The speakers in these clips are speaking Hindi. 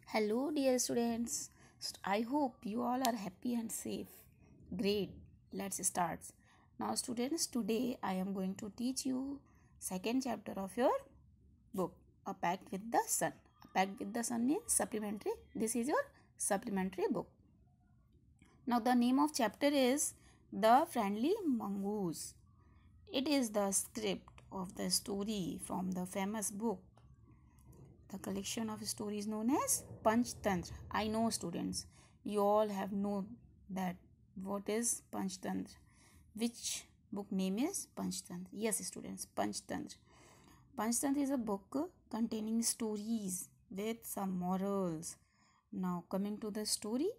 Hello, dear students. I hope you all are happy and safe. Great. Let's start. Now, students, today I am going to teach you second chapter of your book, A Pact with the Sun. A Pact with the Sun means supplementary. This is your supplementary book. Now, the name of chapter is The Friendly Mongoose. It is the script of the story from the famous book. The collection of stories known as Panchtantra. I know, students, you all have known that what is Panchtantra. Which book name is Panchtantra? Yes, students, Panchtantra. Panchtantra is a book containing stories with some morals. Now, coming to the story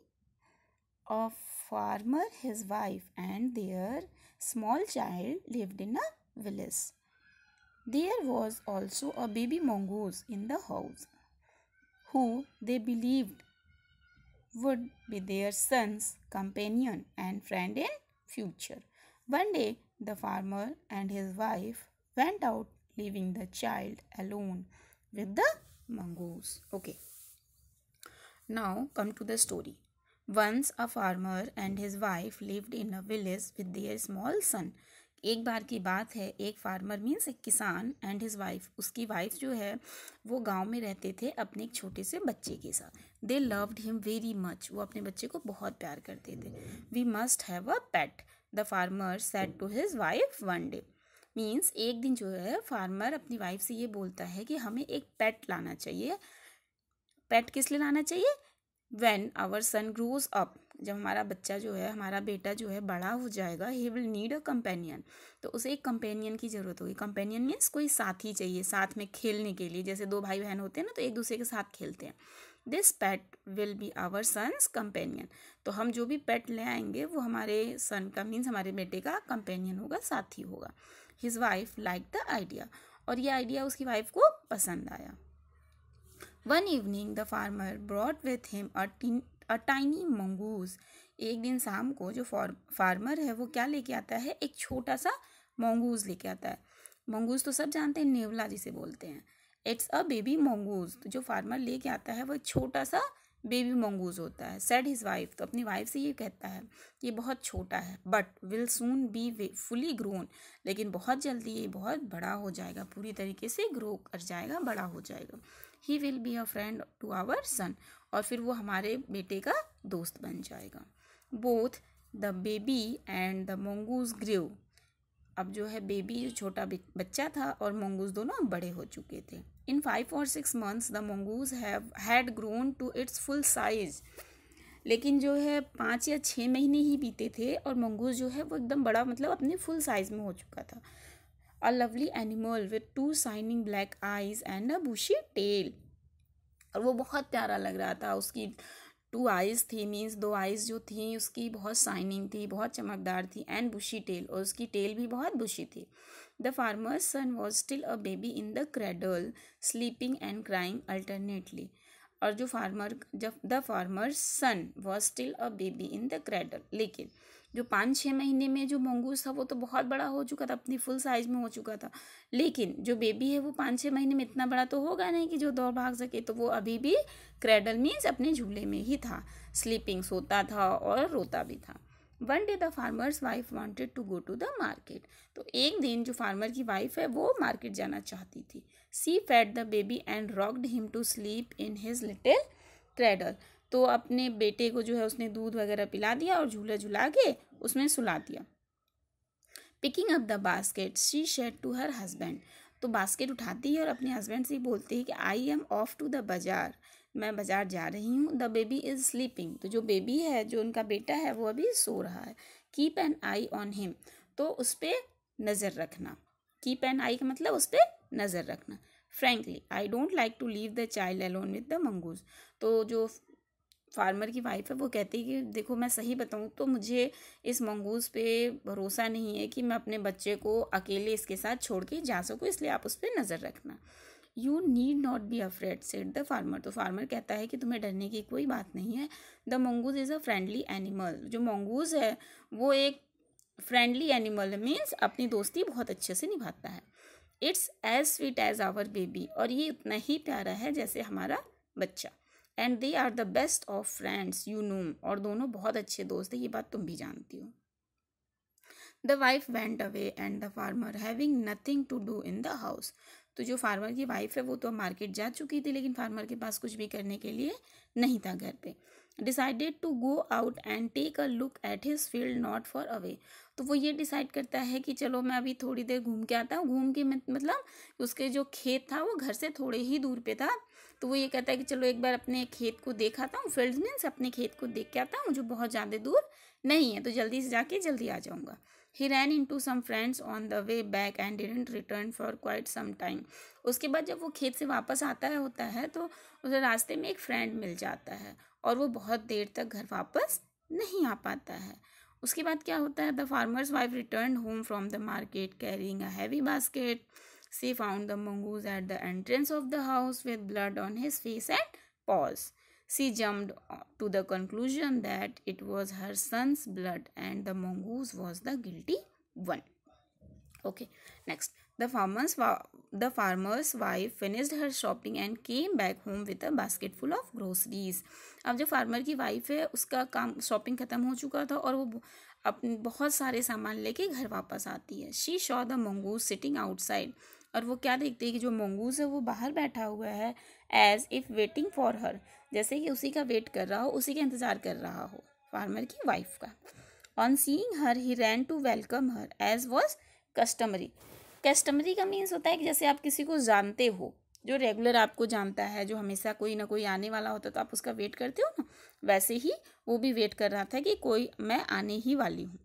of farmer, his wife, and their small child lived in a village. There was also a baby mongoose in the house, who they believed would be their son's companion and friend in future. One day, the farmer and his wife went out, leaving the child alone with the mongoose. Okay. Now come to the story. Once a farmer and his wife lived in a village with their small son. एक बार की बात है, एक फार्मर मीन्स एक किसान एंड हिज वाइफ, उसकी वाइफ जो है वो गांव में रहते थे अपने एक छोटे से बच्चे के साथ. They loved him very much. वो अपने बच्चे को बहुत प्यार करते थे. We must have a pet, the farmer said to his wife one day. Means एक दिन जो है फार्मर अपनी वाइफ से ये बोलता है कि हमें एक पेट लाना चाहिए. पेट किस लिए लाना चाहिए? When our son grows up, जब हमारा बच्चा जो है, हमारा बेटा जो है बड़ा हो जाएगा, he will need a companion. तो उसे एक कंपेनियन की ज़रूरत होगी. कंपेनियन मीन्स कोई साथी चाहिए साथ में खेलने के लिए. जैसे दो भाई बहन होते हैं ना, तो एक दूसरे के साथ खेलते हैं. This pet will be our son's companion. तो हम जो भी पेट ले आएंगे वो हमारे सन का मीन्स हमारे बेटे का कंपेनियन होगा, साथी होगा. His wife like the idea. और ये आइडिया उसकी वाइफ को पसंद आया. One evening, the farmer brought with him a tiny mongoose. एक दिन शाम को जो फार्मर है वो क्या लेके आता है? एक छोटा सा mongoose लेके आता है. mongoose तो सब जानते हैं, नेवला जिसे बोलते हैं. It's a baby mongoose. तो जो फार्मर लेके आता है वो एक छोटा सा बेबी mongoose होता है. said his wife. तो अपनी वाइफ से ये कहता है ये बहुत छोटा है, but will soon be fully grown. लेकिन बहुत जल्दी ये बहुत बड़ा हो जाएगा, पूरी तरीके से ग्रो कर जाएगा, बड़ा हो जाएगा. He will be a friend to our son. और फिर वो हमारे बेटे का दोस्त बन जाएगा. Both the baby and the mongoose grew. अब जो है बेबी जो छोटा बच्चा था और mongoose दोनों बड़े हो चुके थे. In 5 or 6 months the mongoose had grown to its full size. लेकिन जो है 5 या 6 महीने ही बीते थे और mongoose जो है वो एकदम बड़ा, मतलब अपने फुल साइज में हो चुका था. A lovely animal with 2 shining black eyes and a bushy tail. और वो बहुत प्यारा लग रहा था. उसकी 2 eyes थी, मीन्स 2 eyes जो थी उसकी बहुत शाइनिंग थी, बहुत चमकदार थी. एंड बुशी टेल, और उसकी टेल भी बहुत बुशी थी. The farmer's son was still a baby in the cradle, sleeping and crying alternately. और जो the farmer's son was still a baby in the cradle. लेकिन जो 5-6 महीने में जो mongoose था वो तो बहुत बड़ा हो चुका था, अपनी फुल साइज में हो चुका था. लेकिन जो बेबी है वो 5-6 महीने में इतना बड़ा तो होगा नहीं कि जो दौड़ भाग सके. तो वो अभी भी क्रेडल मीन्स अपने झूले में ही था. स्लीपिंग, सोता था और रोता भी था. One day the farmer's wife wanted to go to the market. तो एक दिन जो फार्मर की वाइफ है वो मार्केट जाना चाहती थी. She fed the baby and rocked him to sleep in his little cradle. तो अपने बेटे को जो है उसने दूध वगैरह पिला दिया और झूला झुला के उसमें सुला दिया. Picking up the basket she said to her husband. तो बास्केट उठाती है और अपने हस्बैंड से बोलती है कि I am off to the bazaar. मैं बाजार जा रही हूँ. The baby is sleeping. तो जो बेबी है, जो उनका बेटा है, वो अभी सो रहा है. Keep an I on him. तो उस पर नज़र रखना. कीप एन आई का मतलब उस पर नज़र रखना. Frankly I don't like to leave the child alone with the mongoose. तो जो फार्मर की वाइफ है वो कहती है कि देखो मैं सही बताऊँ तो मुझे इस mongoose पे भरोसा नहीं है कि मैं अपने बच्चे को अकेले इसके साथ छोड़ के जा सकूँ, इसलिए आप उस पर नज़र रखना. You need not be afraid said the farmer. तो फार्मर कहता है कि तुम्हें डरने की कोई बात नहीं है. The mongoose is a friendly animal. जो mongoose है वो एक फ्रेंडली एनिमल मीन्स अपनी दोस्ती बहुत अच्छे से निभाता है. It's as sweet as our baby. और ये उतना ही प्यारा है जैसे हमारा बच्चा. And they are the best of friends you know, और दोनों बहुत अच्छे दोस्त हैं, ये बात तुम भी जानती हो. The wife went away and the farmer having nothing to do in the house. तो जो फार्मर की वाइफ है वो तो मार्केट जा चुकी थी, लेकिन फार्मर के पास कुछ भी करने के लिए नहीं था घर पे. Decided to go out and take a look at his field not far away. तो वो ये डिसाइड करता है कि चलो मैं अभी थोड़ी देर घूम के आता हूँ. घूम के मतलब उसके जो खेत था वो घर से थोड़े ही दूर पे था. तो वो ये कहता है कि चलो एक बार अपने खेत को देख आता हूँ, फील्ड मीन्स अपने खेत को देख के आता हूँ जो बहुत ज़्यादा दूर नहीं है, तो जल्दी से जाके जल्दी आ जाऊँगा. He ran into some friends on the way back and didn't return for quite some time. उसके बाद जब वो खेत से वापस आता होता है तो उसे रास्ते में एक फ्रेंड मिल जाता है और वो बहुत देर तक घर वापस नहीं आ पाता है. उसके बाद क्या होता है, the farmer's wife return home from the market carrying a heavy basket. She found the mongoose at the entrance of the house with blood on his face and paws. She jumped to the conclusion that it was her son's blood and the mongoose was the guilty one. Okay, next. The farmer's wife finished her shopping and came back home with a basket full of groceries. अब जो फार्मर की वाइफ है उसका काम शॉपिंग ख़त्म हो चुका था और वो अपने बहुत सारे सामान लेके घर वापस आती है. She saw the mongoose sitting outside. और वो क्या देखती है कि जो मंगूस है वो बाहर बैठा हुआ है, as if waiting for her, जैसे कि उसी का वेट कर रहा हो, उसी का इंतज़ार कर रहा हो, फार्मर की वाइफ का. On seeing her he ran to welcome her as was customary. Customary का मीन्स होता है कि जैसे आप किसी को जानते हो, जो रेगुलर आपको जानता है, जो हमेशा कोई ना कोई आने वाला होता है तो आप उसका वेट करते हो ना, वैसे ही वो भी वेट कर रहा था कि कोई मैं आने ही वाली हूँ.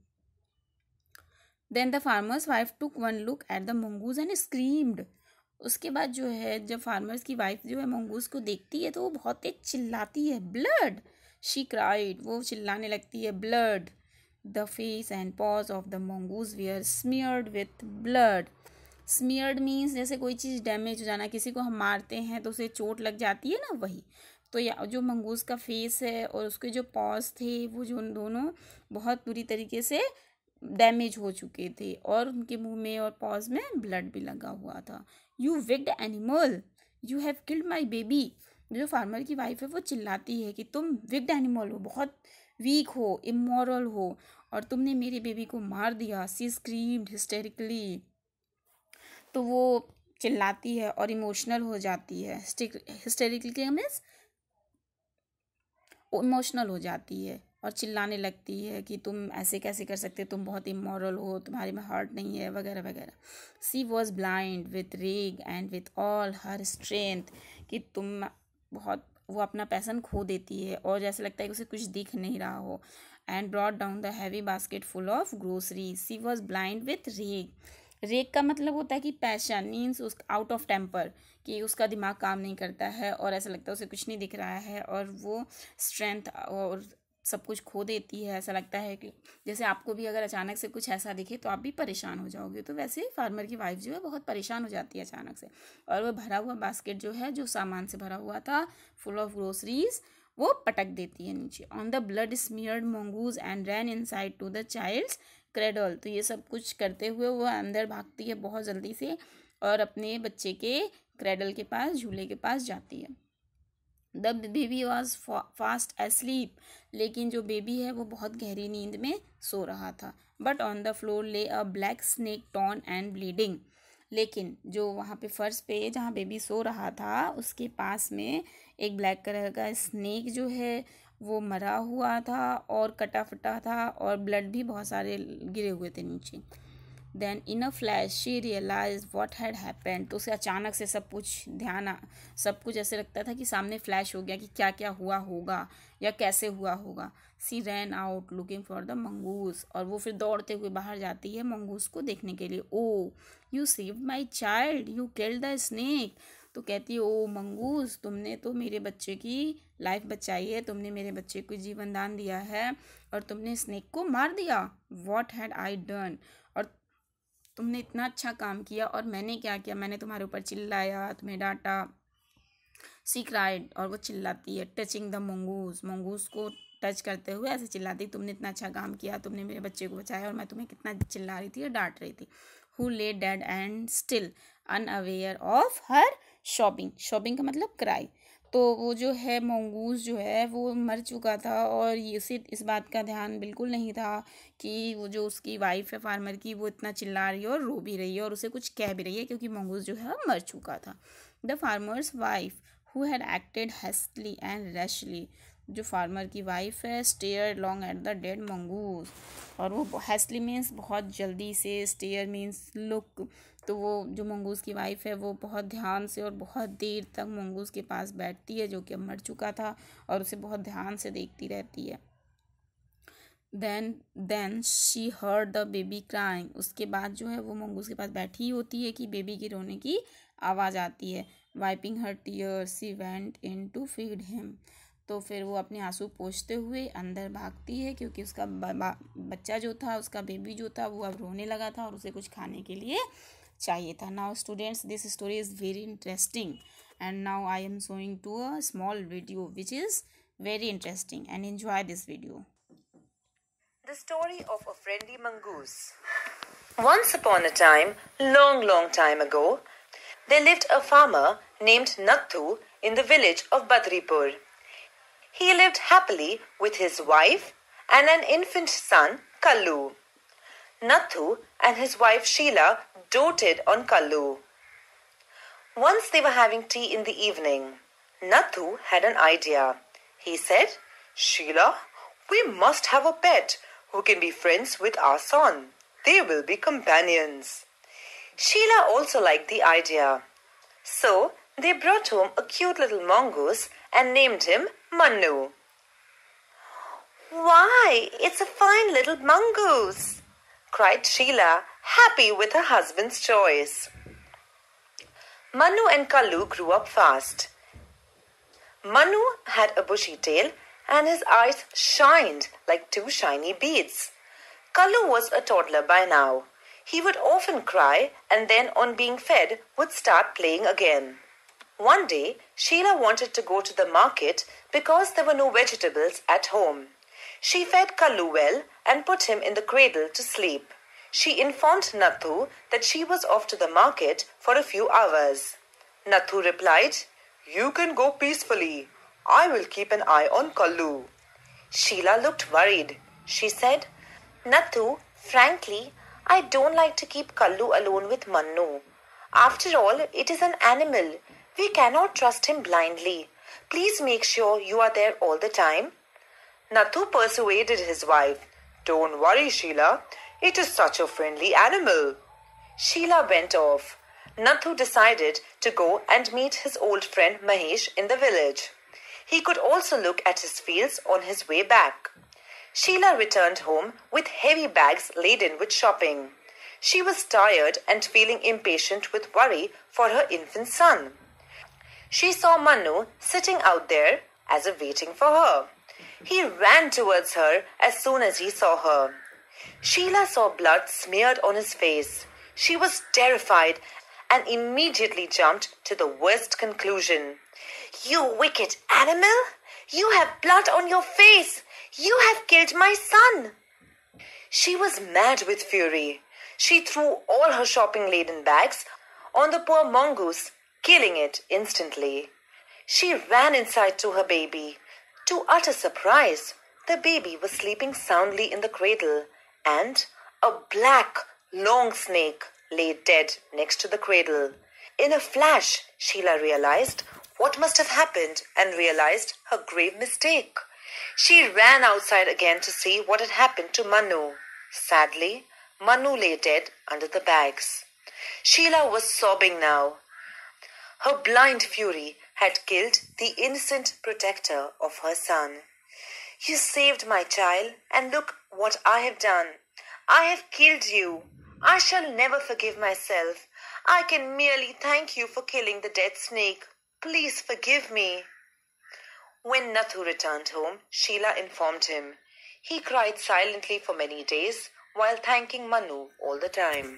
Then the farmer's wife took one look at the mongoose and screamed. उसके बाद जो है जब फार्मर्स की वाइफ जो है मंगूस को देखती है तो वो बहुत तेज चिल्लाती है, ब्लड. शी क्राइड, वो चिल्लाने लगती है, blood. The face and paws of the mongoose were smeared with blood. Smeared means जैसे कोई चीज़ डैमेज हो जाना, किसी को हम मारते हैं तो उसे चोट लग जाती है ना, वही. तो या जो मंगूस का फेस है और उसके जो पॉज थे वो जो दोनों बहुत बुरी तरीके से डैमेज हो चुके थे और उनके मुंह में और पॉज में ब्लड भी लगा हुआ था. You wicked animal, you have killed my baby. जो फार्मर की वाइफ है वो चिल्लाती है कि तुम विक्ड एनिमल हो, बहुत वीक हो, इमोरल हो और तुमने मेरे बेबी को मार दिया. सी स्क्रीम्ड हिस्टेरिकली. तो वो चिल्लाती है और इमोशनल हो जाती है. हिस्टेरिकली मीन्स इमोशनल हो जाती है और चिल्लाने लगती है कि तुम ऐसे कैसे कर सकते, तुम बहुत इमोरल हो, तुम्हारे में हार्ट नहीं है, वगैरह वगैरह. सी वॉज ब्लाइंड विथ रेग and with all her strength. कि तुम बहुत, वो अपना पैसन खो देती है और जैसे लगता है कि उसे कुछ दिख नहीं रहा हो. And brought down the heavy basket full of groceries. She was blind with rage. Rage का मतलब होता है कि पैशन, मीन्स उस आउट ऑफ टेम्पर, कि उसका दिमाग काम नहीं करता है और ऐसा लगता है उसे कुछ नहीं दिख रहा है और वो स्ट्रेंथ और सब कुछ खो देती है. ऐसा लगता है कि जैसे आपको भी अगर अचानक से कुछ ऐसा दिखे तो आप भी परेशान हो जाओगे, तो वैसे ही फार्मर की वाइफ जो है बहुत परेशान हो जाती है अचानक से. और वह भरा हुआ बास्केट जो है, जो सामान से भरा हुआ था, फुल ऑफ ग्रोसरीज, वो पटक देती है नीचे. On the blood smeared mongoose and ran inside to the child's cradle. तो ये सब कुछ करते हुए वो अंदर भागती है बहुत जल्दी से और अपने बच्चे के क्रेडल के पास, झूले के पास जाती है. The baby was fast asleep. लेकिन जो बेबी है वो बहुत गहरी नींद में सो रहा था. बट ऑन द फ्लोर ले अ black snake torn and bleeding. लेकिन जो वहाँ पे फर्श पे जहाँ बेबी सो रहा था उसके पास में एक ब्लैक कलर का स्नेक जो है वो मरा हुआ था और कटा फटा था और ब्लड भी बहुत सारे गिरे हुए थे नीचे. Then in a flash she realised what had happened. तो उसे अचानक से सब कुछ ऐसे लगता था कि सामने फ्लैश हो गया कि क्या क्या हुआ होगा या कैसे हुआ होगा. She ran out looking for the mongoose. और वो फिर दौड़ते हुए बाहर जाती है मंगूस को देखने के लिए. Oh you saved my child, you killed the snake. तो कहती है, ओ मंगूस, तुमने तो मेरे बच्चे की लाइफ बचाई है, तुमने मेरे बच्चे को जीवन दान दिया है और तुमने स्नेक को मार दिया. What had I done. और तुमने इतना अच्छा काम किया और मैंने क्या किया, मैंने तुम्हारे ऊपर चिल्लाया, तुम्हें डांटा. सी क्राइड. और वो चिल्लाती है, टचिंग द मंगूस को टच करते हुए ऐसे चिल्लाती, तुमने इतना अच्छा काम किया, तुमने मेरे बच्चे को बचाया और मैं तुम्हें कितना चिल्ला रही थी और डांट रही थी. हु ले dead and still unaware of her shopping. Shopping का मतलब क्राई. तो वो जो है मंगूस जो है वो मर चुका था और ये उसे इस बात का ध्यान बिल्कुल नहीं था कि वो जो उसकी वाइफ है फार्मर की वो इतना चिल्ला रही है और रो भी रही है और उसे कुछ कह भी रही है क्योंकि मंगूस जो है मर चुका था। The farmer's wife who had acted hastily and rashly, जो फार्मर की वाइफ है, stare long at the dead mongoose, और वो हेस्टली मीन्स बहुत जल्दी से, स्टेयर मीन्स लुक, तो वो जो मंगूस की वाइफ है वो बहुत ध्यान से और बहुत देर तक मंगूस के पास बैठती है जो कि अब मर चुका था और उसे बहुत ध्यान से देखती रहती है। Then she heard the baby crying, उसके बाद जो है वो मंगूस के पास बैठी होती है कि बेबी की रोने की आवाज़ आती है। Wiping her tears she went in to feed him, तो फिर वो अपने आंसू पोंछते हुए अंदर भागती है क्योंकि उसका बच्चा जो था, उसका बेबी जो था वो अब रोने लगा था और उसे कुछ खाने के लिए चाहिए था। Now students, this story is very interesting and now I am showing to a small video which is very interesting, and enjoy this video. The story of a friendly mongoose. Once upon a time, long time ago, there lived a farmer named Nathu in the village of Badripur. He lived happily with his wife and an infant son, Kallu. Nathu and his wife Sheila doted on Kallu. Once they were having tea in the evening. Nathu had an idea. He said, "Sheila, we must have a pet who can be friends with our son. They will be companions." Sheila also liked the idea. So they brought home a cute little mongoose and named him Mannu. "Why, it's a fine little mongoose," cried Sheila, happy with her husband's choice. Mannu and Kallu grew up fast. Mannu had a bushy tail and his eyes shined like two shiny beads. Kallu was a toddler by now. He would often cry and then on being fed would start playing again. One day, Sheila wanted to go to the market because there were no vegetables at home. She fed Kallu well and put him in the cradle to sleep. She informed Nathu that she was off to the market for a few hours. Nathu replied, "You can go peacefully. I will keep an eye on Kallu." Sheila looked worried. She said, "Nathu, frankly, I don't like to keep Kallu alone with Mannu. After all, it is an animal. We cannot trust him blindly. Please make sure you are there all the time." Nathu persuaded his wife. "Don't worry, Sheila. It is such a friendly animal." Sheila went off. Nathu decided to go and meet his old friend Mahesh in the village. He could also look at his fields on his way back. Sheila returned home with heavy bags laden with shopping. She was tired and feeling impatient with worry for her infant son. She saw Mannu sitting out there as if waiting for her. He ran towards her as soon as he saw her. Sheila saw blood smeared on his face. She was terrified and immediately jumped to the worst conclusion. "You wicked animal! You have blood on your face! You have killed my son!" She was mad with fury. She threw all her shopping-laden bags on the poor mongoose, killing it instantly. She ran inside to her baby. To utter surprise, the baby was sleeping soundly in the cradle, and a black, long snake lay dead next to the cradle. In a flash, Sheila realized what must have happened and realized her grave mistake. She ran outside again to see what had happened to Mannu. Sadly, Mannu lay dead under the bags. Sheila was sobbing now. Her blind fury had killed the innocent protector of her son. "You saved my child, and look what I have done. I have killed you. I shall never forgive myself. I can merely thank you for killing the dead snake. Please forgive me." When Nathu returned home, Sheila informed him. He cried silently for many days while thanking Mannu all the time.